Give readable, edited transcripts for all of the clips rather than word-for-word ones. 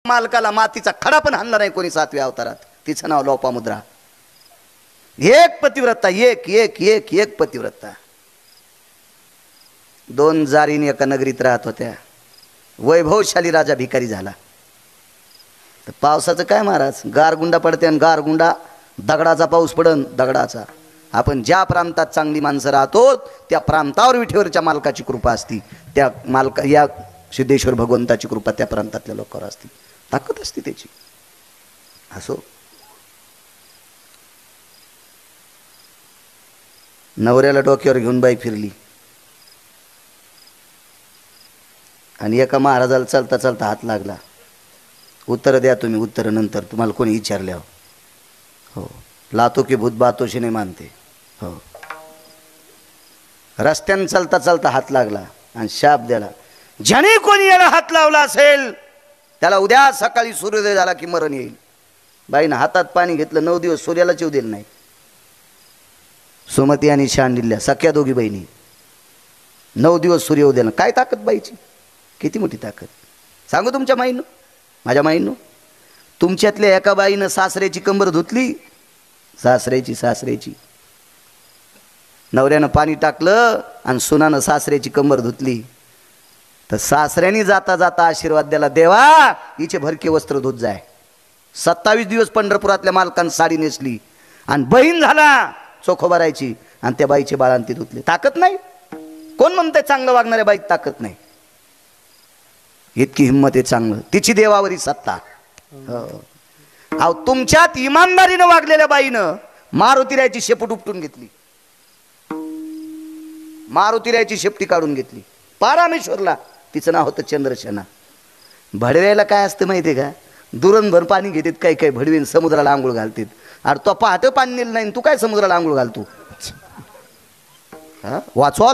मालकाला मातीचा खडा पण हाणला नाही कोणी 7व्या अवतारात. तिचं नाव लोपामुद्रा. एक पतिव्रता, एक एक एक एक पतिव्रता. 2 जारीने एका नगरीत राहत होत्या. वैभवशाली राजा भिकारी झाला. तर पावसाचं काय महाराज, गारगुंडा पडते आणि गारगुंडा दगडाचा पाऊस पडन दगडाचा. आपण ज्या प्रांतात चांगली माणसं राहतो त्या प्रांतावर विठेवरच्या मालकाची कृपा असती. त्या मालका या सिद्धेश्वर भगवंताची कृपा त्या प्रांतातल्या लोकांवर असती. ताकद असते त्याची. असो, नवऱ्याला डोक्यावर घेऊन बाई फिरली आणि एका महाराजाला चालता चालता हात लागला. उत्तर द्या तुम्ही, उत्तर नंतर तुम्हाला कोणी विचारल्यावर. हो, लातो की भूत बातोशी नाही मानते. हो, रस्त्याने चालता चालता हात लागला आणि शाप दिला, ज्याने कोणी याला हात लावला असेल त्याला उद्या सकाळी सूर्योदय झाला की मरण येईल. बाईनं हातात पाणी घेतलं. 9 दिवस सूर्याला चिव दिलं नाही. सुमती आणि शांडिल्य सख्या दोघी बहिणी 9 दिवस सूर्योदयाला. काय ताकद बाईची, किती मोठी ताकद सांगू तुमच्या माईनं, माझ्या माईनं. तुमच्यातल्या एका बाईनं सासऱ्याची कंबर धुतली. सासऱ्याची नवऱ्यानं पाणी टाकलं आणि सुनानं सासऱ्याची कंबर धुतली. तर सासऱ्याने जाता जाता आशीर्वाद द्याला, देवा हिचे भरके वस्त्र धुत जाय. 27 दिवस पंढरपुरातल्या मालकानं साडी नेसली आणि बहीण झाला चोखोबारायची आणि त्या बाईचे बाळांती धुतले. ताकद नाही. कोण म्हणतंय चांगलं वागणाऱ्या बाईत ताकद नाही? इतकी हिंमत आहे चांगलं. तिची देवावरी सत्ता. अहो, तुमच्यात इमानदारीनं वागलेल्या बाईनं मारुतीरायाची शेपूट उपटून घेतली. मारुतीरायाची शेपटी काढून घेतली. पारामेश्वरला तिचं नाव होतं चंद्रसेना. भडव्याला काय असतं माहिती आहे का? दुरणभर पाणी घेतात काही काही भडवीन, समुद्राला आंघोळ घालतात. अरे तो पहाटे पाणी नेलं नाही, तू काय समुद्राला आंघोळ घालतो? वाचवावं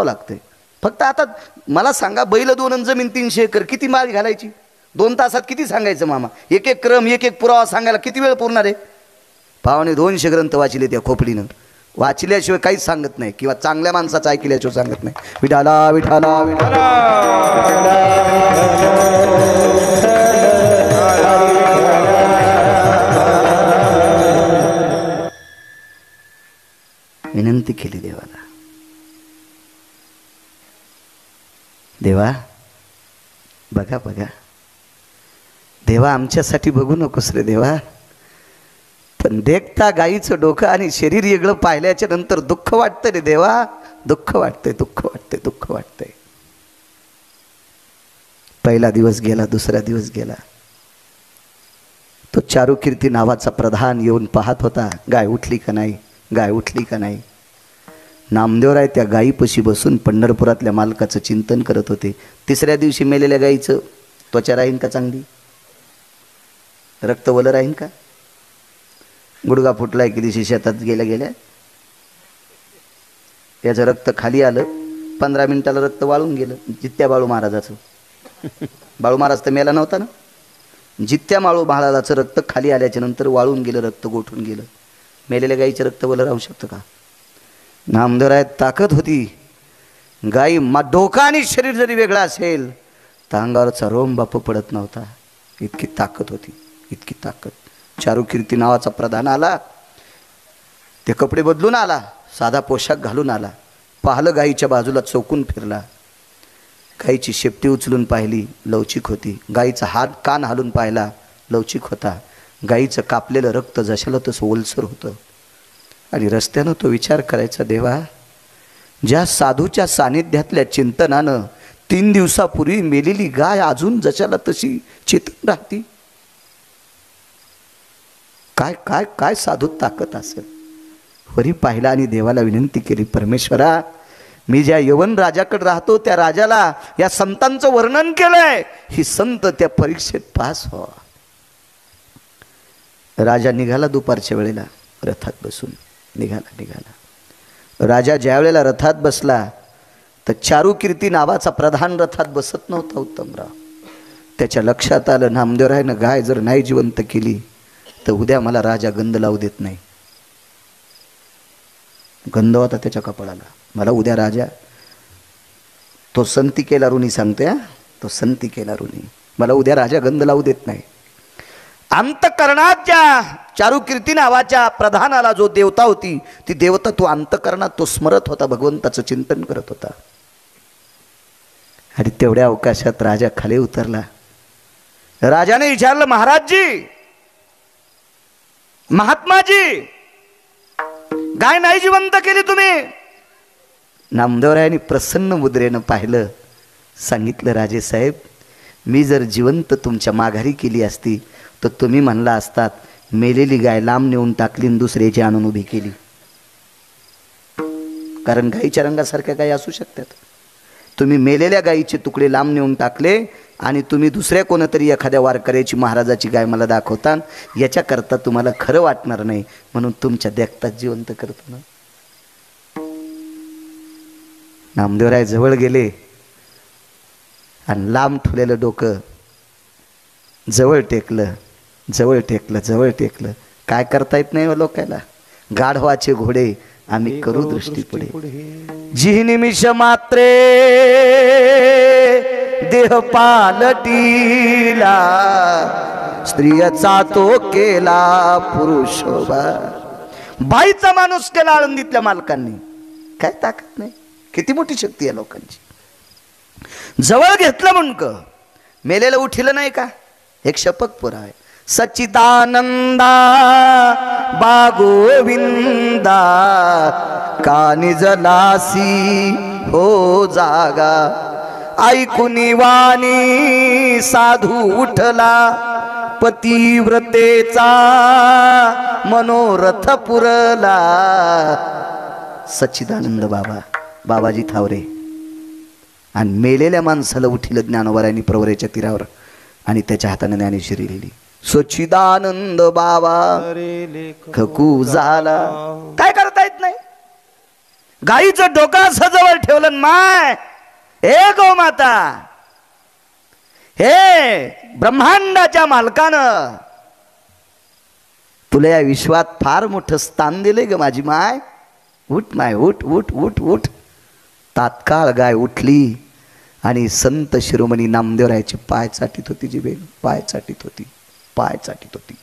लागतंय. फक्त आता मला सांगा, बैल 2 जमीन 300 एकर, किती माल घालायची? 2 तासात किती सांगायचं मामा? एक एक क्रम, एक एक पुरावा सांगायला किती वेळ पुरणार आहे? पावणे 200 ग्रंथ वाचले त्या खोपडीनं. वाचल्याशिवाय काहीच सांगत नाही, किंवा चांगल्या माणसाचं ऐकल्याशिवाय सांगत नाही. विठाला विठाला विठाला विनंती केली देवाला, देवा बघा देवा, आमच्यासाठी बघू नकोस रे देवा, पण देखता गाईचं डोकं आणि शरीर वेगळं पाहिल्याच्या नंतर दुःख वाटतं रे देवा. दुःख वाटतंय. पहिला दिवस गेला, दुसरा दिवस गेला. तो चारुकीर्ती नावाचा प्रधान येऊन पाहत होता, गाय उठली का नाही. नामदेवराय त्या गायीपाशी बसून पंढरपुरातल्या मालकाचं चिंतन करत होते. 3ऱ्या दिवशी मेलेल्या गायीचं त्वचा राहीन का चांगली? रक्त वलं राहीन का? गुडगा फुटलाय की दिवशी शेतात गेल्या याचं रक्त खाली आलं. 15 मिनिटाला रक्त वाळून गेलं. जित्या बाळू महाराजाचं. बाळू महाराज तर मेला नव्हता ना. जित्या बाळू महाराजाचं रक्त खाली आल्याच्या नंतर वाळून गेलं, रक्त गोठून गेलं. मेलेल्या गाईचं रक्त वलं राहू शकतं का? नामदेवरायात ताकद होती. गाई डोका आणि शरीर जरी वेगळा असेल तर अंगावरचा रोम बाप पडत नव्हता. इतकी ताकद होती. चारुकीर्ती नावाचा प्रधान आला. ते कपडे बदलून आला, साधा पोशाख घालून आला. पाहिलं, गाईच्या बाजूला चौकून फिरला. गाईची शेपटी उचलून पाहिली, लवचिक होती. गाईचा हात कान हालून पाहिला, लवचिक होता. गाईचं कापलेलं रक्त जशाला तसं ओलसर होतं. आणि रस्त्यानं तो विचार करायचा, देवा ज्या साधूच्या सानिध्यातल्या चिंतनानं 3 दिवसापूर्वी मेलेली गाय अजून जशाला तशी चेतन राहती, काय काय काय साधू ताकद असेल. वरी पाहिला आणि देवाला विनंती केली, परमेश्वरा, मी ज्या यवन राजाकडे राहतो त्या राजाला या संतांचं वर्णन केलंय, ही संत त्या परीक्षेत पास व्हावा. राजा निघाला दुपारच्या वेळेला रथात बसून. निघाला. राजा ज्या वेळेला रथात बसला तर चारुकीर्ती नावाचा प्रधान रथात बसत नव्हता उत्तमराव. त्याच्या लक्षात आलं, नामदेवरायनं गाय जर नाही जिवंत केली तर उद्या मला राजा गंध लावू देत नाही. गंध होता त्याच्या कपाळाला. मला उद्या राजा, तो संती केला ऋणी सांगतोय, तो संती केला ऋणी. मला उद्या राजा गंध लावू देत नाही. अंतकरणाच्या चारुकीर्ती नावाच्या प्रधानाला जो देवता होती, ती देवता तो अंतकरणात तो स्मरत होता, भगवंताचं चिंतन करत होता. आणि तेवढ्या अवकाशात राजा खाली उतरला. राजाने विचारलं, महाराजजी, महात्माजी, गाय नाही जिवंत केली तुम्ही? नामदेवरायांनी प्रसन्न मुद्रेनं पाहिलं. सांगितलं, राजे साहेब, मी जर जिवंत तुमच्या माघारी केली असती तर तुम्ही म्हणला असतात मेलेली गाय लांब नेऊन टाकली आणि दुसऱ्याची आणून उभी केली. कारण गायीच्या रंगासारख्या गायी असू शकतात. तुम्ही मेलेल्या गायीचे तुकडे लांब नेऊन टाकले आणि तुम्ही दुसऱ्या कोणतरी एखाद्या वारकऱ्याची महाराजाची गाय मला दाखवता, याच्याकरता तुम्हाला खरं वाटणार नाही म्हणून तुमच्या देखतात जिवंत करतो ना. नामदेवराय जवळ गेले आणि लांब ठेवलेलं डोकं जवळ टेकलं, जवळ टेकलं, जवळ टेकलं. काय करता येत नाही लोकांना. गाढवाचे घोडे आम्ही करू दृष्टी पुढे. जी निमिष मात्रे देह पालटीला, स्त्रियचा तो केला पुरुष. बाईचा माणूस केला आळंदीतल्या मालकांनी. काय ताकद नाही, किती मोठी शक्ती आहे लोकांची. जवळ घेतलं मुंडक, मेलेलं उठिलं नाही का. एक शपक पुरा आहे. सच्चिदानंदा बागोविंदा कानी जलासी हो जागा, ऐकुनी वाणी साधू उठला, पतिव्रतेचा मनोरथ पुरला. सच्चिदानंद बाबा, बाबाजी थावरे. आणि मेलेल्या माणसाला उठिलं ज्ञानोबारायांनी प्रवरेच्या तीरावर आणि त्याच्या हाताने ज्ञानेश्वरी लिहिली. सच्चिदानंद बाबा खकू झाला. काय करता येत नाही. गाईचं डोकं सजवळ ठेवलं. माय हे गोमाता, हे ब्रह्मांडाच्या मालकानं तुला या विश्वात फार मोठं स्थान दिले ग माझी माय. उठ माय, उठ उठ उठ उठ. तात्काळ गाय उठली आणि संत शिरोमणी नामदेवरायाची पाय चाटीत होती. जी बेन पाय चाटीत होती, पाय चाटीत होती.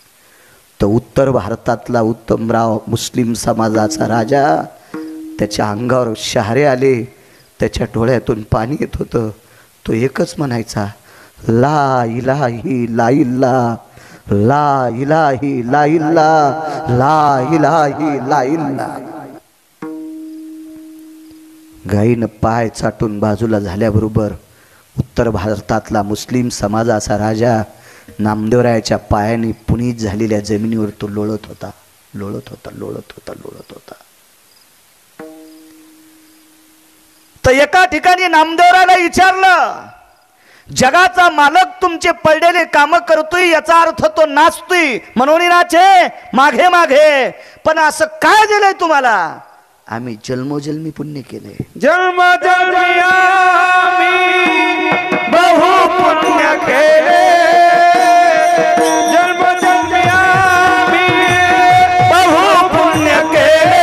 तर उत्तर भारतातला उत्तमराव मुस्लिम समाजाचा राजा, त्याच्या अंगावर शहारे आले, त्याच्या डोळ्यातून पाणी येत होतं. तो एकच म्हणायचा, ला इलाही ला इल्ला, ला इलाही ला इल्ला, ला इलाही ला इल्ला. गायीनं पाय चाटून बाजूला झाल्याबरोबर उत्तर भारतातला मुस्लिम समाजाचा राजा नामदेवरायाच्या पायाने पुनीत झालेल्या जमिनीवर तो लोळत होता, लोळत होता, लोळत होता, लोळत होता. तर एका ठिकाणी नामदेवरायाला विचारलं, जगाचा मालक तुमचे पडलेले काम करतोय याचा अर्थ तो नाचतोय म्हणून नाचे मागे मागे, पण असं काय दिलंय तुम्हाला? आम्ही जन्मोजन्मी पुण्य केले. जन्मोजन्मी आम्ही बहु पुण्य केले, जन्मोजन्मी आम्ही बहु पुण्य केले.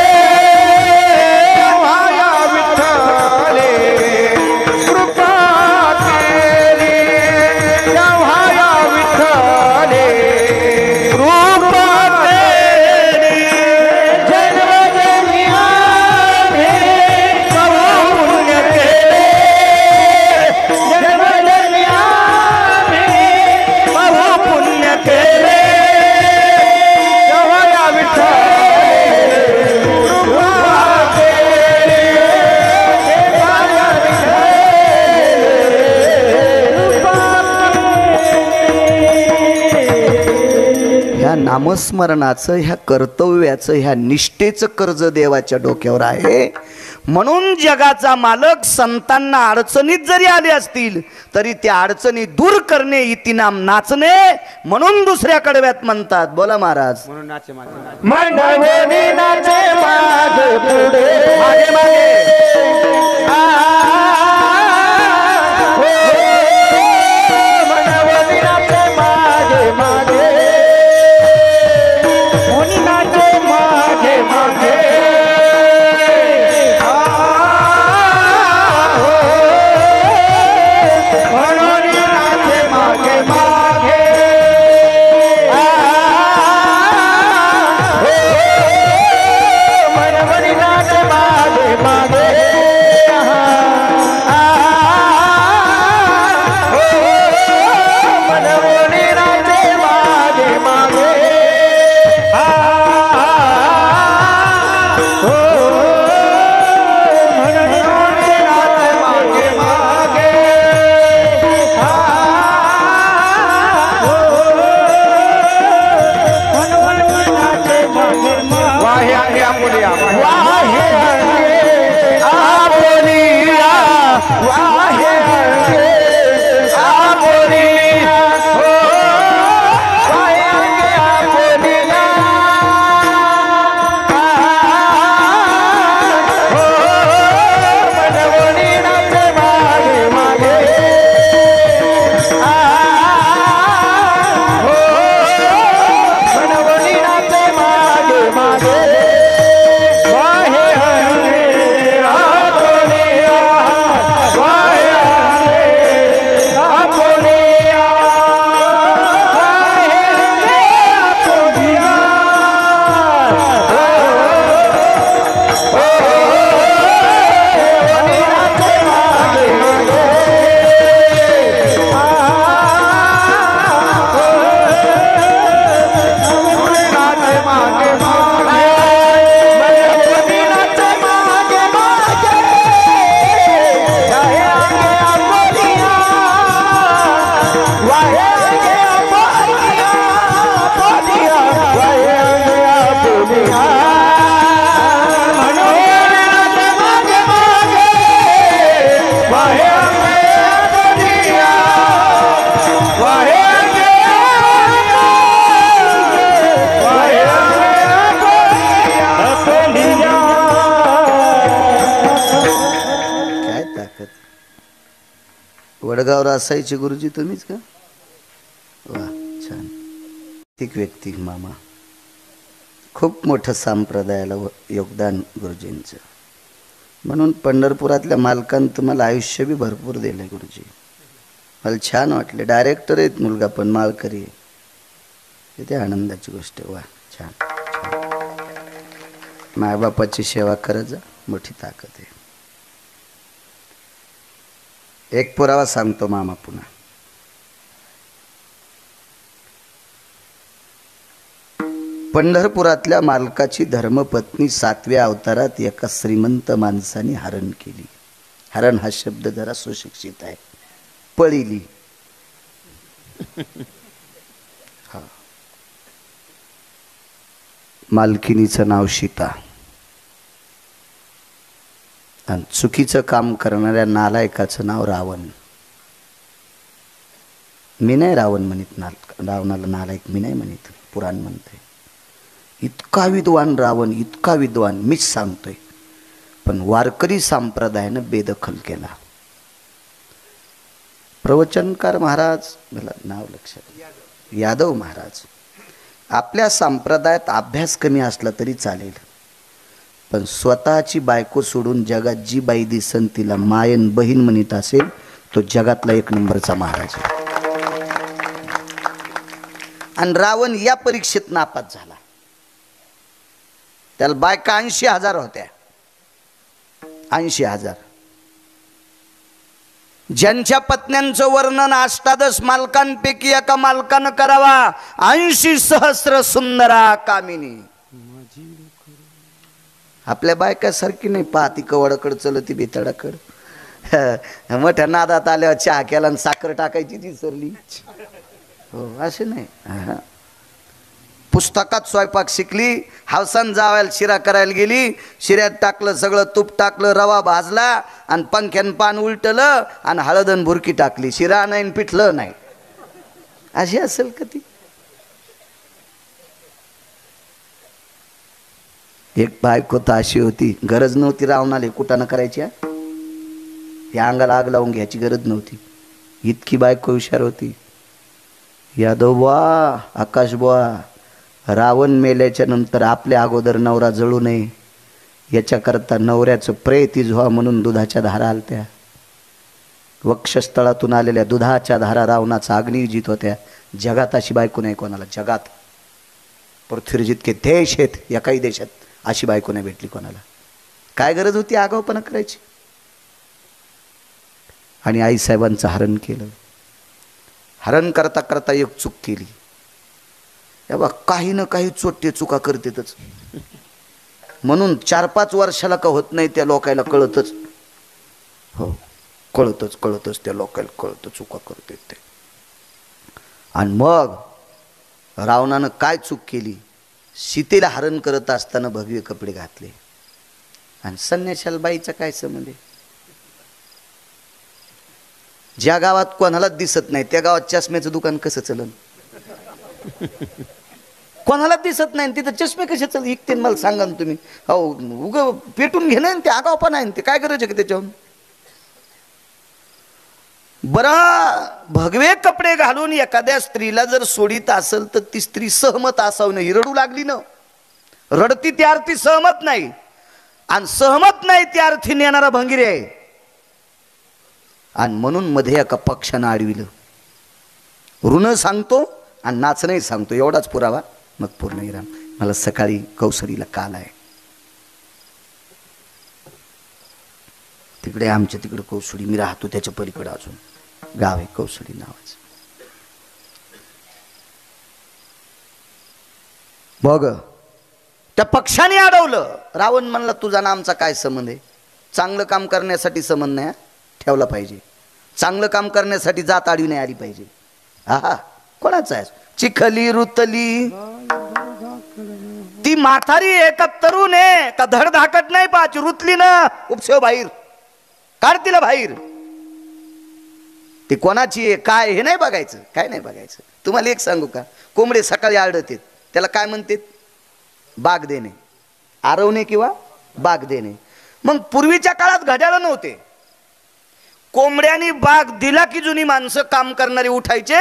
वाया विठ्ठले कृपा केली, वाया विठ्ठले कृपा केली. जन्मोजन्मी नामस्मरणाचं, ह्या कर्तव्याचं, ह्या निष्ठेचं कर्ज देवाच्या डोक्यावर आहे. म्हणून जगाचा मालक संतांना अडचणीत जरी आले असतील तरी त्या अडचणी दूर करणे इति नाम नाचणे म्हणून दुसऱ्या कडव्यात म्हणतात. बोला महाराज. म्हणून नाचे मागे मंडळी नाचे मागे पुढे मागे मागे मनवली नाचे मागे मागे मागे मंदिरावर असायचे गुरुजी तुम्हीच का? वा छान. एक व्यक्ती मामा, खूप मोठं संप्रदायाला योगदान गुरुजींचं. म्हणून पंढरपुरातल्या मालकांनी तुम्हाला आयुष्य बी भरपूर दिलं गुरुजी. मला छान वाटले. डायरेक्टर आहेत मुलगा पण माळकरी आहे. किती आनंदाची गोष्ट आहे. वा छान. मायबापाची सेवा करत जा, मोठी ताकद आहे. एक पुरावा सांगतो मामा पुन्हा. पंढरपुरातल्या मालकाची धर्मपत्नी 7व्या अवतारात एका श्रीमंत माणसाने हरण केली. हरण हा शब्द जरा सुशिक्षित आहे. पळिली. हा. मालकिनीचं नाव सीता आणि चुकीचं काम करणाऱ्या नालायकाचं नाव रावण. मी नाही रावण म्हणत, रावणाला नालायक मी नाही म्हणत, पुराण म्हणते. इतका विद्वान रावण, इतका विद्वान, मीच सांगतोय. पण वारकरी संप्रदायानं बेदखल केला. प्रवचनकार महाराज, मला नाव लक्षात, यादव महाराज. आपल्या संप्रदायात अभ्यास कमी असला तरी चालेल, पण स्वतःची बायको सोडून जगात जी बाई दिसन तिला मायन बहीण म्हणत असेल तो जगातला 1 नंबरचा महाराज आहे. आणि रावण या परीक्षेत नापास झाला. त्याला बायका 80,000 होत्या. 80,000. ज्यांच्या पत्न्यांचं वर्णन अष्टादश मालकांपैकी एका मालकानं करावा, 80 सहस्र सुंदरा कामिनी. आपल्या बायकासारखी नाही, पाहती कवडाकड चलती बेताडाकड. मोठ्या नादात आल्यावर चहा केला आणि साखर टाकायची ती सरली. हो असे नाही. पुस्तकात स्वयंपाक शिकली. हवसान जावायला शिरा करायला गेली. शिऱ्यात टाकलं सगळं, तूप टाकलं, रवा भाजला आणि पंख्यान पान उलटलं आणि हळदन भुरकी टाकली. शिरा नाही पिठलं नाही. अशी असेल का ती? एक बायको तर अशी होती, गरज नव्हती रावणाले कुटाणा करायची. या अंगाला आग लावून घ्यायची गरज नव्हती. इतकी बायको हुशार होती. यादव बुवा, आकाश बुवा, रावण मेल्याच्या नंतर आपल्या अगोदर नवरा जळू नये याच्याकरता नवऱ्याचं प्रेतीज व्हा म्हणून दुधाच्या धारा आलत्या. वक्षस्थळातून आलेल्या दुधाच्या धारा रावणाचा अग्निजित होत्या. जगात अशी बायको नाही कोणाला. जगात पृथ्वीवर जितके देश आहेत, एकाही देशात अशी बायको नाही भेटली कोणाला. काय गरज होती आगाऊपणा करायची? आणि आईसाहेबांचं हरण केलं. हरण करता करता एक चूक केली. बा काही ना काही चोट्टे चुका करतेच. म्हणून 4-5 वर्षाला का होत नाही त्या लोकायला कळतच. हो कळतच त्या लोकायला कळतं चुका करते ते. आणि मग रावणानं काय चूक केली? सीतेला हरण करत असताना भगवे कपडे घातले. आणि संन्याशाला बाईचा काय संबंध आहे? ज्या गावात कोणालाच दिसत नाही त्या गावात चष्म्याचं दुकान कसं चलन? कोणालाच दिसत नाही तिथं चष्मे कसे चल इकते मला सांगा ना तुम्ही. हो उग पेटून घेणं ते आगाव पण आहे ते. काय गरज आहे का त्याच्यावर? बरं भगवे कपडे घालून एखाद्या स्त्रीला जर सोडित असेल तर ती स्त्री सहमत असावं नाही. रडू लागली ना, रडती त्या अर्थी सहमत नाही. आणि सहमत नाही त्या अर्थी नेणारा भंगिरी आहे. आणि म्हणून मध्ये एका पक्षानं अडविलं. ऋण सांगतो आणि नाचणंही सांगतो, एवढाच पुरावा मग पूर्ण इराम. मला सकाळी कौसडीला काल आहे. तिकडे आमच्या तिकडे कौसडी, मी राहतो त्याच्या पलीकडे अजून गाव आहे कौसडी नावाचं. बघ त्या पक्षाने अडवलं. रावण म्हणला तुझा ना आमचा काय संबंध आहे? चांगलं काम करण्यासाठी संबंध नाही ठेवला पाहिजे. चांगलं काम करण्यासाठी जात आडवी नाही आली पाहिजे. हा कोणाचा आहे? चिखली रुतली ती म्हातारी आहे का तरुण आहे का धडधाकट नाही पाच रुतली ना उपसेव बाहेर काढ तिला बाहेर. ती कोणाची आहे काय हे नाही बघायचं, काय नाही बघायचं. तुम्हाला एक सांगू का? कोंबडे सकाळी आरडतात त्याला काय म्हणतात? बाग देणे, आरवणे किंवा बाग देणे. मग पूर्वीच्या काळात घड्याळ नव्हते. कोंबड्यानी बाग दिला की जुनी माणसं काम करणारी उठायचे,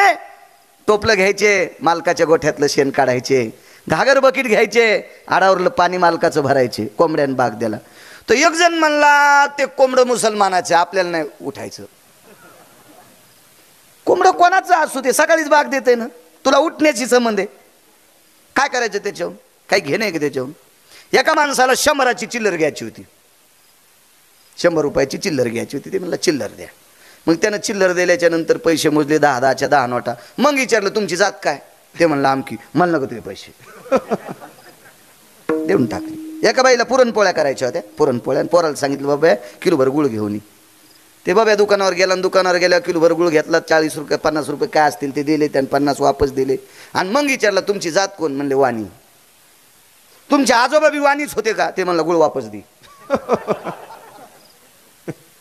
टोपलं घ्यायचे, मालकाच्या गोठ्यातलं शेण काढायचे, घागर बकीट घ्यायचे, आडावरलं पाणी मालकाचं भरायचे, कोंबड्याने बाग दिला. तर एक जण म्हणला ते कोंबडं मुसलमानाचे, आपल्याला नाही उठायचं. कोंबडं कोणाचं असू दे, सकाळीच बाग देते ना, तुला उठण्याची संबंध आहे. काय करायचं त्याच्याहून, काही घेणं आहे का त्याच्याहून. एका माणसाला 100ची चिल्लर घ्यायची होती, 100 रुपयाची चिल्लर घ्यायची होती. ते म्हणलं चिल्लर द्या. मग त्यानं चिल्लर दिल्याच्या नंतर पैसे मोजले, 10च्या 10 नोटा. मग विचारलं तुमची जात काय, ते म्हणलं आमकी. म्हणलं का तुझे पैसे देऊन टाकले. एका बाईला पुरणपोळ्या करायच्या होत्या, पुरणपोळ्या. पोराला सांगितलं बाबा किलोभर गुळ घेऊन ये. ते बाबा दुकानावर गेला, दुकानावर गेल्या किलोभर गुळ घेतला, 40 रुपये 50 रुपये काय असतील ते दिले, त्यानं 50 वापस दिले. आणि मग विचारलं तुमची जात कोण, म्हणले वाणी. तुमचे आजोबा बी वाणीच होते का, ते म्हणलं गुळ वापस दे.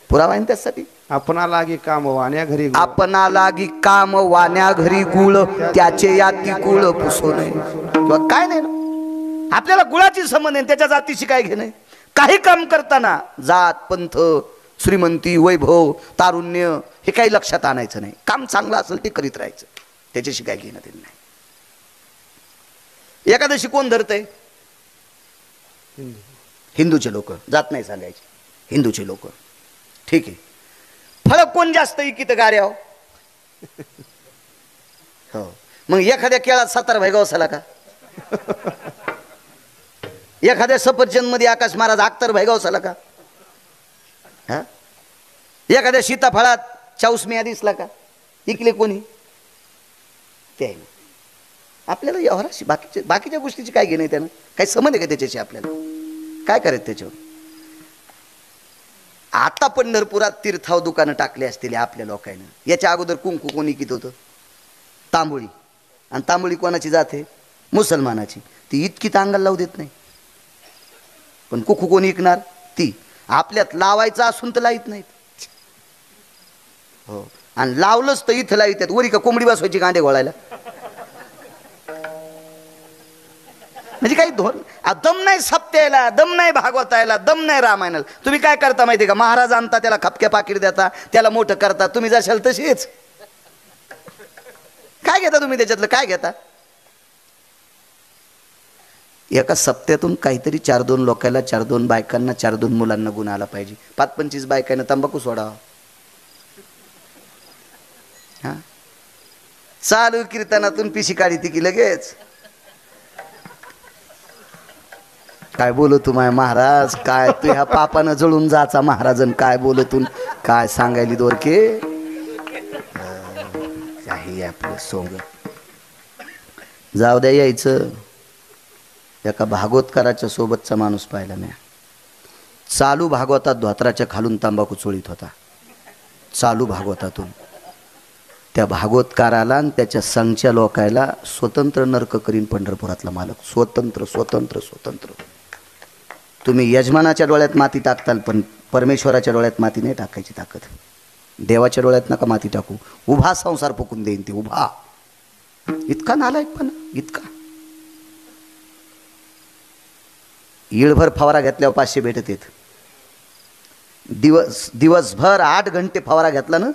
पुरावा आहे त्यासाठी. आपणा लागी काम वाण्या घरी गुळ. आपणा लागी काम वाण्या घरी गुळ, त्याचे याती गुळ पुसू नये. किंवा काय नाही ना, आपल्याला गुळाची संबंध आहे, त्याच्या जातीशी काय घेणं. काही काम करताना जात पंथ श्रीमंती वैभव तारुण्य हे काही लक्षात आणायचं नाही. काम चांगलं असेल ते करीत राहायचं, त्याच्याशी काय घेणं ते नाही. एकादशी कोण धरतय, हिंदूचे लोक. जात नाही सांगायचे, हिंदूचे लोक. ठीक आहे. फळ कोण जास्त इकित गाऱ्याव. हो, मग एखाद्या केळात 17 भाई गवसाला का, एखाद्या सफरचंद मध्ये आकाश महाराज 71 भाई गवसाला का, हा, एखाद्या सीताफळात 44 मिया दिसला का, इकले कोणी. ते आहे आपल्याला व्यवहाराशी बाकीच्या गोष्टीची काय घेणं, त्यानं काही संबंध आहे का त्याच्याशी, आपल्याला काय करायचं त्याच्यावर. आता पंढरपुरात तीर्थाव दुकानं टाकली असतील आपल्या लोकांना. याच्या अगोदर कुंकू कोणी कित होतं, तांबोळी. आणि तांबोळी कोणाची जाते, मुसलमानाची. ती इतकी तांगाला लावू देत नाही. पण कुकू कोणी विकणार, ती. आपल्यात लावायचं असून तर लाईत नाहीत. हो, आणि लावलंच तर इथं लाईत. वरी का कोंबडी बसवायची कांडे घोळायला. म्हणजे काही दम नाही सप्त्याला, दम नाही भागवतायला, दम नाही रामायणाला. तुम्ही काय करता माहिती का, महाराज आणता त्याला खपक्या पाकिट देता, त्याला मोठं करता. तुम्ही जशाल तशीच. काय घेता तुम्ही त्याच्यातलं, काय घेता. एका सप्त्यातून काहीतरी 4-2 लोकांना, 4-2 बायकांना, 4-2 मुलांना गुण आला पाहिजे. 25-25 बायकांना तंबाखू सोडावा. हा, चालू कीर्तनातून पिशी काढी ती की लगेच. काय बोलू तू माय महाराज, काय तू ह्या पापानं जळून जाचा महाराजन, काय बोलतून काय सांगायली दोरके. काही आपलं सोंग जाऊ द्या. यायचं एका भागवतकाराच्या सोबतचा माणूस पाहिला मी. चालू भागवतात धोत्राच्या खालून तंबाखू चोळीत होता, चालू भागवतातून. त्या भागवतकाराला आणि त्याच्या संघच्या लोकायला स्वतंत्र नरक करीन पंढरपुरातला मालक. स्वतंत्र स्वतंत्र स्वतंत्र. तुम्ही यजमानाच्या डोळ्यात माती टाकताल, पण परमेश्वराच्या डोळ्यात माती नाही टाकायची ताकद. देवाच्या डोळ्यात नका माती टाकू. उभा संसार फुकून देईन ते, उभा. इतका नालायकपणा, इतका. ईळभर फवारा घेतल्यावर 500 भेटत येत. दिवसभर 8 घंटे फवारा घेतला ना,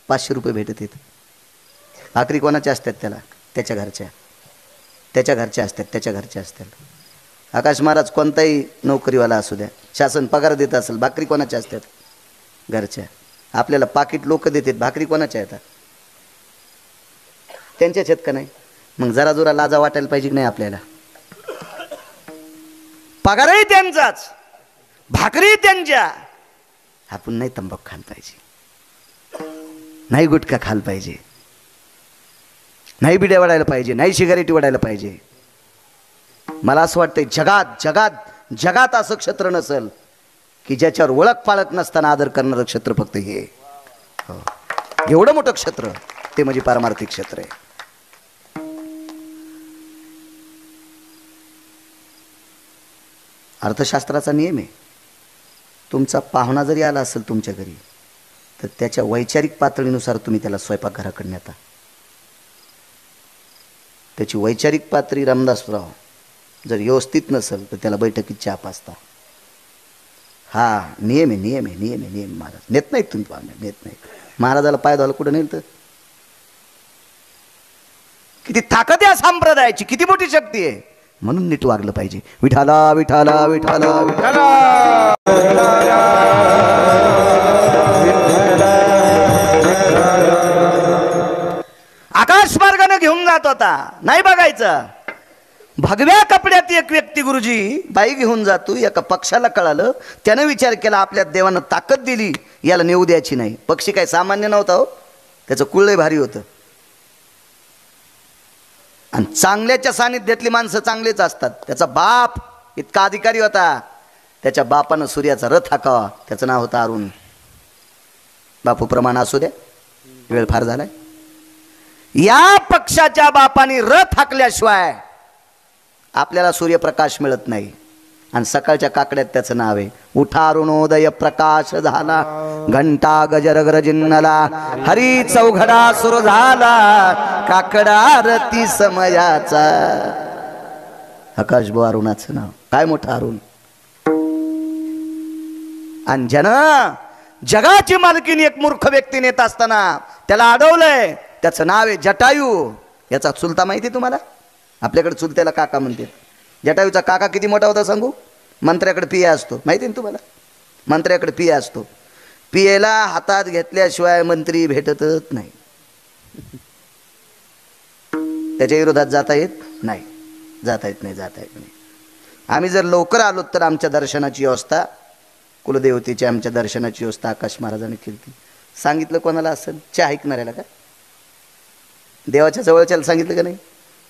500 रुपये भेटत येत. भाकरी कोणाच्या असतात त्याला, त्याच्या घरच्या. त्याच्या घरच्या असतात, त्याच्या घरच्या असतात. आकाश महाराज कोणताही नोकरीवाला असू द्या, शासन पगार देत असेल, भाकरी कोणाच्या असतात, घरच्या. आपल्याला पाकिट लोक देतात, भाकरी कोणाच्या येतात, त्यांच्याच आहेत का नाही. मग जरा जोरा लाजा वाटायला पाहिजे की नाही आपल्याला. पगारही त्यांचाच, भाकरी त्यांच्या. आपण नाही तंबाखू खाल पाहिजे, नाही गुटखा खाल पाहिजे, नाही बिड्या वडायला पाहिजे, नाही सिगारेटी वडायला पाहिजे. मला असं वाटतंय जगात जगात जगात असं क्षेत्र नसेल की ज्याच्यावर ओळख पाळख नसताना आदर करणारं क्षेत्र फक्त हे. एवढं मोठं क्षेत्र ते म्हणजे पारमार्थिक क्षेत्र आहे. अर्थशास्त्राचा नियम आहे, तुमचा पाहुणा जरी आला असेल तुमच्या घरी तर त्याच्या वैचारिक पातळीनुसार तुम्ही त्याला स्वयंपाकघराकडे नेता. त्याची वैचारिक पातळी रामदासराव जर व्यवस्थित नसेल तर त्याला बैठकीत चहा पाजता. हा नियम आहे, नियम आहे, नियम आहे, नियम. महाराज नेत नाहीत तुम्ही, पाहुणे नेत नाहीत. महाराजाला पाय धुवायला कुठं नेल तर? किती ताकद आहे संप्रदायाची, किती मोठी शक्ती आहे. म्हणून नीट वागलं पाहिजे. विठाला विठाला विठाला विठाला. आकाश मार्गाने घेऊन जात होता, नाही बघायचं. भगव्या कपड्यात एक व्यक्ती गुरुजी बाई घेऊन जातो. एका पक्षाला कळालं, त्यानं विचार केला आपल्या देवानं ताकद दिली, याला नेऊ द्यायची नाही. पक्षी काय सामान्य नव्हता हो, त्याचं कुळलंय भारी होतं. आणि चांगल्याच्या सानिध्यातली माणसं चांगलेच असतात. त्याचा बाप इतका अधिकारी होता, त्याच्या बापानं सूर्याचा रथ हाकावा. त्याचं नाव होतं अरुण. बापू प्रमाण असू द्या, वेळ फार झालाय. या पक्षाच्या बापाने रथ हाकल्याशिवाय आपल्याला सूर्यप्रकाश मिळत नाही. आणि सकाळच्या काकड्यात त्याचं नाव आहे. उठा अरुणोदय प्रकाश झाला, घंटा गजर गरजिन्नला, हरी चौघडा सुरू झाला, काकडा आरती समयाचा. आकाश बो अरुणाचं नाव काय मोठं अरुण. आणि ज्यानं जगाची मालकीनी एक मूर्ख व्यक्ती नेत असताना त्याला अडवलंय, त्याचं नाव आहे जटायू. याचा चुलता माहिती आहे तुम्हाला? आपल्याकडे चुलत्याला काका म्हणते. जटायूचा काका किती मोठा होता सांगू? मंत्र्याकडे पिया असतो, माहिती आहे ना तुम्हाला? मंत्र्याकडे पिया असतो. पियेला हातात घेतल्याशिवाय मंत्री भेटतच नाही. त्याच्या विरोधात जाता येत नाही, जाता येत नाही, जाता येत नाही. आम्ही जर लवकर आलो तर आमच्या दर्शनाची व्यवस्था, कुलदेवतेची आमच्या दर्शनाची व्यवस्था आकाश महाराजांनी केली. सांगितलं कोणाला असेल? चहा ऐकणाऱ्याला का? देवाच्या जवळच्याला सांगितलं का नाही?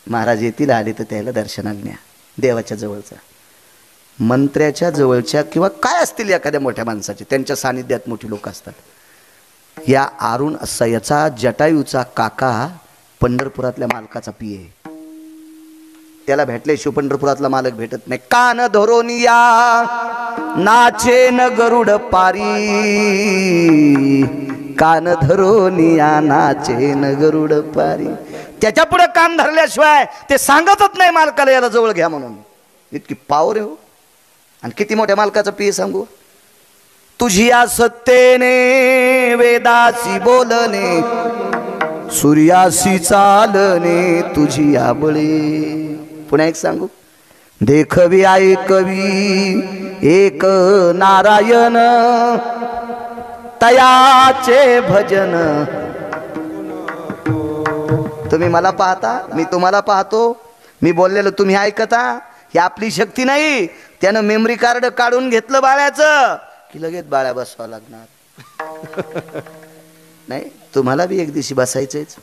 महाराज येतील, आले तर त्याला दर्शनाला न्या. देवाच्या जवळचा, मंत्र्याच्या जवळच्या किंवा काय असतील एखाद्या मोठ्या माणसाचे, त्यांच्या सानिध्यात मोठी लोक असतात. या अरुण असा याचा जटायूचा काका पंढरपुरातल्या मालकाचा पिये. त्याला भेटल्याशिवाय पंढरपुरातला मालक भेटत नाही. कान धरोनिया नाचे न गरुड पारी, कान धरोनिया नाचे न गरुड पारी. त्याच्या पुढे कान धरल्याशिवाय ते सांगतच नाही मालकाला याला जवळ घ्या म्हणून. इतकी पावर आहे हो. आणि किती मोठ्या मालकाचं पिये सांगू? तुझिया सत्तेने वेदासी बोलणे, सूर्यासी चालणे तुझी आबळे. पुन्हा एक सांगू? देखवी ऐकवी एक नारायण, तयाचे भजन. तुम्ही मला पाहता, मी तुम्हाला पाहतो, मी बोललेलं तुम्ही ऐकता. ही आपली शक्ती नाही. त्यानं मेमरी कार्ड काढून घेतलं बाळ्याचं की लगेच बाळ्या बसवावं लागणार. नाही, तुम्हाला बी एक दिवशी बसायचंच.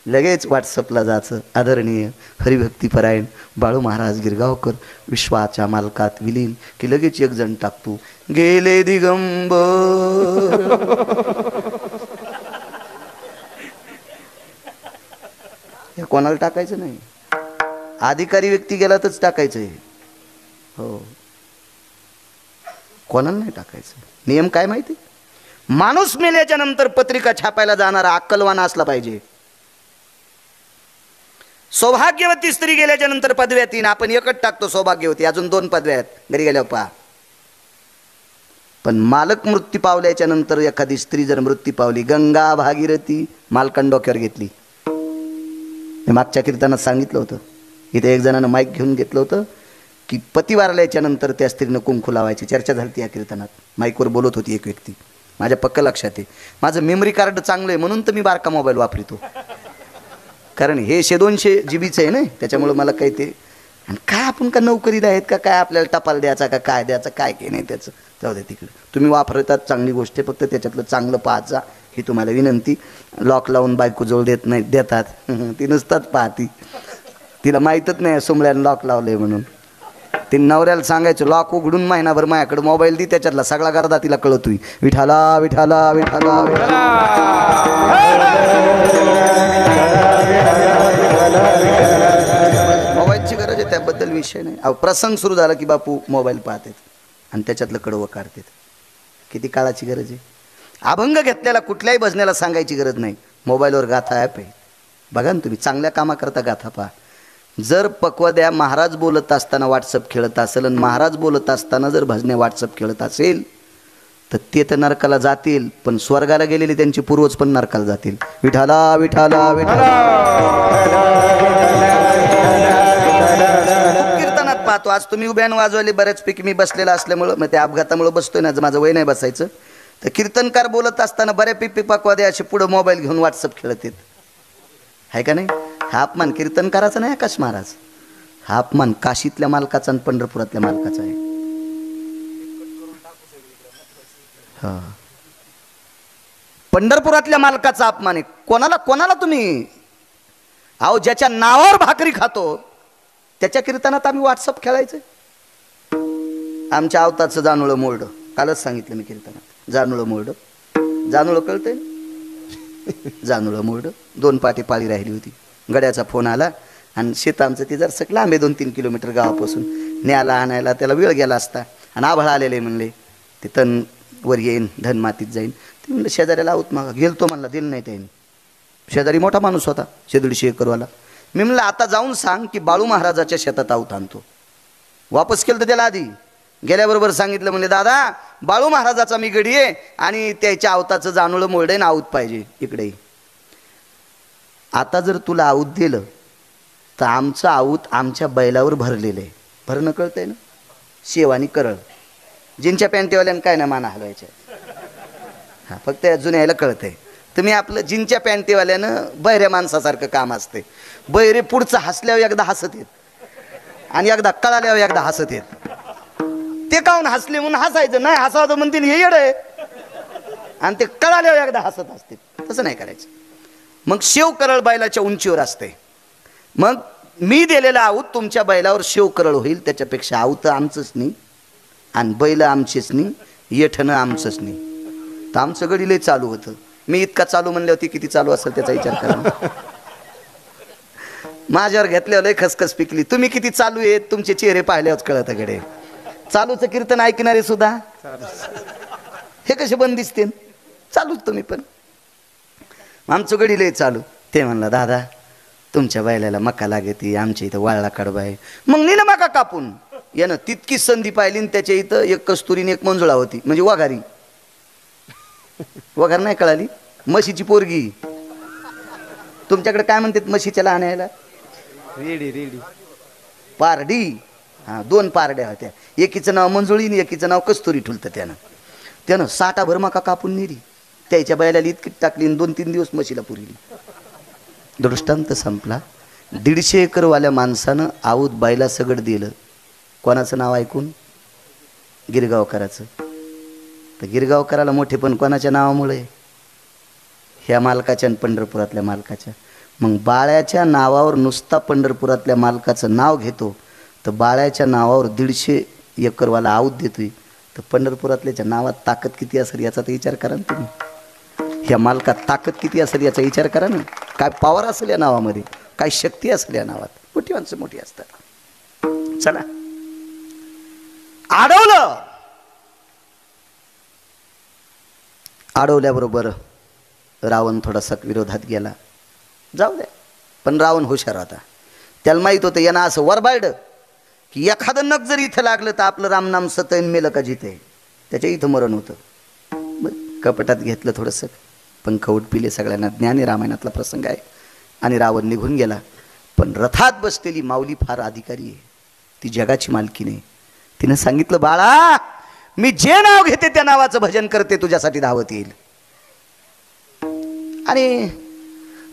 लगेच व्हॉट्सअपला जायचं, आदरणीय हरिभक्तीपरायण बाळू महाराज गिरगावकर विश्वाच्या मालकात विलीन, की लगेच एक जण टाकतो गेले दिगंबर. हे कोणाला टाकायचं नाही, अधिकारी व्यक्ती गेला तरच टाकायचं आहे. हो, कोणाला नाही टाकायचं. नियम काय माहिती? माणूस मेल्याच्या नंतर पत्रिका छापायला जाणारा अक्कलवान असला पाहिजे. सौभाग्यवती स्त्री गेल्याच्या नंतर पदव्या 3, आपण एकच टाकतो सौभाग्यवती, अजून 2 पदव्या आहेत घरी गेल्यावर पहा. पण मालक मृत्यू पावल्याच्या नंतर एखादी स्त्री जर मृत्यू पावली, गंगा भागीरथी मालकान डोक्यावर घेतली. मी मागच्या कीर्तनात सांगितलं होतं. इथे एक जणानं माईक घेऊन घेतलं होतं की पती वारल्याच्या नंतर त्या स्त्रीनं कुंकू लावायची. चर्चा झाली या कीर्तनात. माईकवर बोलत होती एक व्यक्ती. माझ्या पक्क लक्षात आहे. माझं मेमरी कार्ड चांगलं आहे म्हणून तर मी बारका मोबाईल वापरतो. कारण हे 100-200 GB आहे ना, त्याच्यामुळे मला काही ते. आणि काय आपण का नोकरीला आहेत का काय, आपल्याला टपाल द्यायचा का काय द्यायचं काय की नाही त्याचं जाऊ द्या तिकडे. तुम्ही वापरतात चांगली गोष्ट आहे, फक्त त्याच्यातलं चांगलं पाहायचा ही तुम्हाला विनंती. लॉक लावून बायको जवळ देत नाही, देतात ती नुसताच पाहती. तिला माहीतच नाही सोमळ्यानं लॉक लावलंय म्हणून. ती नवऱ्याला सांगायचं लॉक उघडून महिनाभर माझ्याकडे मोबाईल दी, त्याच्यातला सगळा गर्दा तिला कळतोय. विठाला विठाला विठाला विठाला. मोबाईलची गरज आहे त्याबद्दल विषय नाही. अहो प्रसंग सुरू झाला की बापू मोबाईल पाहतात आणि त्याच्यातलं कडवं काढतात. किती काळाची गरज आहे. अभंग घेतलेला कुठल्याही भजनाला सांगायची गरज नाही. मोबाईलवर गाथा ॲप आहे, बघा ना तुम्ही. चांगल्या कामाकरता गाथा पहा. जर पक्वाद्या महाराज बोलत असताना व्हॉट्सअप खेळत असेल आणि महाराज बोलत असताना जर भजने व्हॉट्सअप खेळत असेल तर ते तर नरकाला जातील, पण स्वर्गाला गेलेले त्यांचे पूर्वज पण नरकाला जातील. विठाला विठाला विठाला. कीर्तनात पाहतो आज तुम्ही उभ्यान वाजवले बऱ्याचपैकी, मी बसलेला असल्यामुळं, मग त्या अपघातामुळे बसतोय ना, माझं वय नाही बसायचं. तर कीर्तनकार बोलत असताना बऱ्यापैकी पक्वादे असे पुढं मोबाईल घेऊन व्हॉट्सअप खेळत आहेत, आहे का नाही? हा अपमान कीर्तनकाराचा नाही आकाश महाराज, हा अपमान काशीतल्या मालकाचा आणि पंढरपुरातल्या मालकाचा आहे. हा, पंढरपुरातल्या मालकाचा अपमान आहे. कोणाला कोणाला तुम्ही, अहो ज्याच्या नावावर भाकरी खातो त्याच्या कीर्तनात आम्ही व्हॉट्सअप खेळायचं. आमच्या आवताचं जानोळं मोरडं, कालच सांगितलं मी कीर्तनात. जानोळं मोरडं, जानोळं कळतंय? जानोळं मोरडं, 2 पाटी पाळी राहिली होती. गड्याचा फोन आला आणि शेत आमचं ते जर सगळं लांबे 2-3 किलोमीटर गावापासून, न्यायला आणायला त्याला वेळ गेला असता. आणि आभाळ आलेले म्हणले ते तण वर येईन, धन मातीत जाईन. ते म्हणलं शेजाऱ्याला आहोत मागा, गेलतो म्हणला, दिलं नाही त्याने. शेजारी मोठा माणूस होता, 150 एकरवाला. मी म्हणलं आता जाऊन सांग की बाळू महाराजाच्या शेतात आऊत आणतो. वापस केलं तर त्याला आधी गेल्याबरोबर सांगितलं, म्हणले दादा बाळू महाराजाचा मी गडी आहे आणि त्याच्या आवताचं जानोळं मोरडे ना आऊत पाहिजे इकडे. आता जर तुला आऊत दिलं तर आमचं आऊत आमच्या बैलावर भरलेलं आहे. भरणं कळतंय ना, शेवानी करळ. जिनच्या पॅन्टीवाल्यानं काय ना माना हलवायच्या, हा फक्त जुन्या यायला कळतंय. तुम्ही आपलं जिनच्या पॅन्टीवाल्यानं बहिऱ्या माणसासारखं काम असते. बहिरे पुढचं हसल्यावर एकदा हसत येत आणि एकदा कळाल्यावर एकदा हसत येत. ते काहून हसले म्हणून हसायचं नाही, हसावं म्हणतील हे येड आहे, आणि ते कळाल्यावर एकदा हसत असते. तसं नाही करायचं. मग शेव करळ बैलाच्या उंचीवर असते. मग मी दिलेला आऊत तुमच्या बैलावर शेव करळ होईल, त्याच्यापेक्षा आऊत आमचंच नाही आणि बैल आमचेच नाही, येठणं आमचंच नाही. तर आमचं गडी लय चालू होतं. मी इतका चालू म्हणले होते, किती चालू असेल त्याचा विचार करा. माझ्यावर घेतल्यावर लय खसखस पिकली. तुम्ही किती चालू आहेत तुमचे चेहरे पाहिल्यावर कळत गडे. चालूचं कीर्तन ऐकणारे सुद्धा हे कसे बंद दिसते, चालूच तुम्ही पण. आमचं गडी लय चालू. ते म्हणला दादा तुमच्या बैलाला मका लागते, आमच्या इथं वाळला कडबा आहे. मग नीला मका कापून यानं तितकीच संधी पाहिली. त्याच्या इथं एक कस्तुरीने एक मंजुळा होती, म्हणजे वाघारी. वगैरे नाही कळाली, म्हशीची पोरगी. तुमच्याकडे काय म्हणतात म्हशीच्या आणायला? Ready ready Pardi. हा, 2 पारड्या होत्या, एकीचं नाव मंजुळी आणि एकीचं नाव कस्तुरी ठुलतं. त्यानं 60 भर मका कापून नेली, त्याच्या बैलाला इतकी टाकली, 2-3 दिवस म्हशीला पुरली. दृष्टांत संपला. 150 एकरवाल्या माणसानं आऊत बैला सगळं दिलं. कोणाचं नाव ऐकून? गिरगावकराचं. तर गिरगावकराला मोठे पण कोणाच्या नावामुळे? ह्या मालकाच्या आणि पंढरपुरातल्या मालकाच्या. मग बाळ्याच्या नावावर नुसता पंढरपुरातल्या मालकाचं नाव घेतो, तर बाळ्याच्या नावावर 150 एकरवाला आऊत देतोय, तर पंढरपुरातल्याच्या नावात ताकद किती असेल याचा तर विचार करा ना तुम्ही. ह्या मालकात ताकद किती असेल याचा विचार करा ना. काय पॉवर असेल या नावामध्ये, काय शक्ती असेल या नावात. मोठी माणसं मोठी असतात. चला अडवलं. अडवल्याबरोबर रावण थोडासा विरोधात गेला. जाऊ द्या, पण रावण हुशार होता. त्याला माहीत होतं यांना असं वरबाडं की एखादं नख जर इथं लागलं तर आपलं रामनाम सतैन मेलं का जिथे, त्याच्या इथं मरण होतं. मग कपटात घेतलं थोडंसं, पंख पिले. सगळ्यांना ज्ञानी रामायणातला प्रसंग आहे. आणि रावण निघून गेला. पण रथात बसलेली माऊली फार अधिकारी आहे, ती जगाची मालकी नाही. तिनं सांगितलं बाळा मी जे नाव घेते त्या नावाचं भजन करते, तुझ्यासाठी धावत येईल. आणि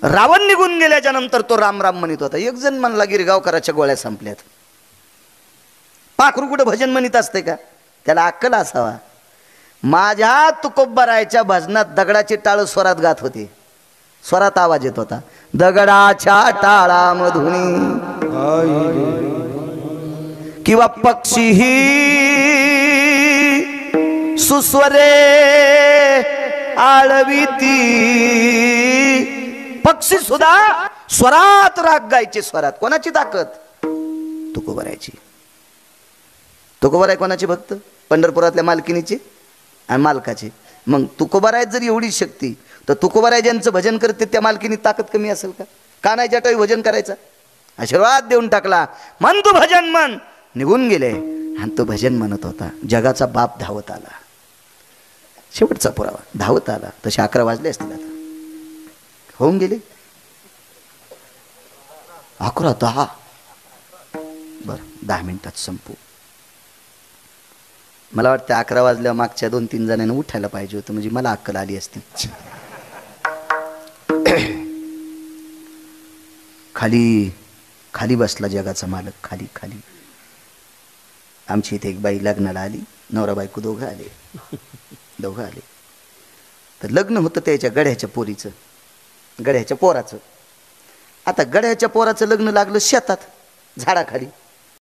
रावण निघून गेल्याच्या नंतर तो राम राम म्हणत होता. एक जण म्हणला गिरगावकराच्या गोळ्या संपल्यात. पाखरू कुठं भजन म्हणत असते का? त्याला अक्कल असावा. माझ्या तुकोबारायच्या भजनात दगडाचे टाळ स्वरात गात होते. स्वरात आवाज येत होता, दगडाच्या टाळामधून किंवा पक्षीही सुस्वरे आळविती. पक्षी सुद्धा स्वरात राग गायचे. स्वरात कोणाची ताकद? तुकोबारायची. तुकोबाराय कोणाची भक्त? पंढरपुरातल्या मालकिनीची आणि मालकाची. मग तुकोबाराय जर एवढी शक्ती, तर तुकोबाराय ज्यांचं भजन करते त्या मालकिनी ताकद कमी असेल का? का नाही जटावी भजन करायचा? आशीर्वाद देऊन टाकला. मन तू भजन मन. निघून गेले आणि तो भजन म्हणत होता. जगाचा बाप धावत आला. शेवटचा पुरावा धावत आला. तसे 11 वाजले असतील आता. होऊन गेले 11, 10. बरं 10 मिनिटात संपू. मला वाटतं 11 वाजल्या मागच्या 2-3 जणांना उठायला पाहिजे होतं, म्हणजे मला अक्कल आली असती. खाली खाली बसला जगाचा मालक. खाली खाली. आमची इथे एक बाई लग्नाला आली. नवरा बायको दोघं आले. तर लग्न होतं त्याच्या गड्याच्या पोरीचं, गड्याच्या पोराचं. आता गड्याच्या पोराचं लग्न लागलं शेतात झाडाखाली.